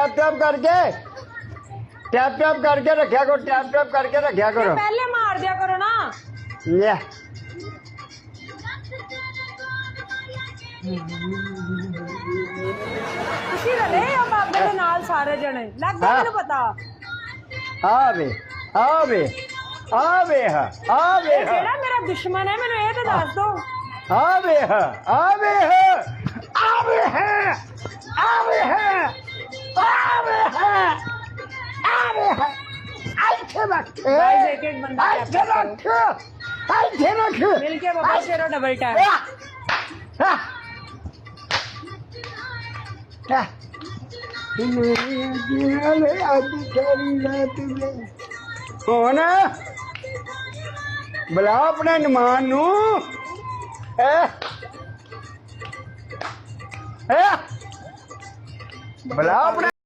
Tap करके रखा करो, टैप करके रखा करो। पहले मार दिया करो ना। ले खुशी रले बाबे दे नाल सारे जने लग गया मैनू पता। आवे आवे आवे आवे जेड़ा मेरा दुश्मन है मैनू ये तो दस दो। आवे आवे आवे आवे आवे आवे आइथे रख गाइस एक एक बंदा आइथे रख मिलके बाबा शेरो डबल टैप। ਹੁਣ ਬੁਲਾ ਆਪਣੇ ਨਮਾਨ ਨੂੰ। ਬੁਲਾ ਆਪਣੇ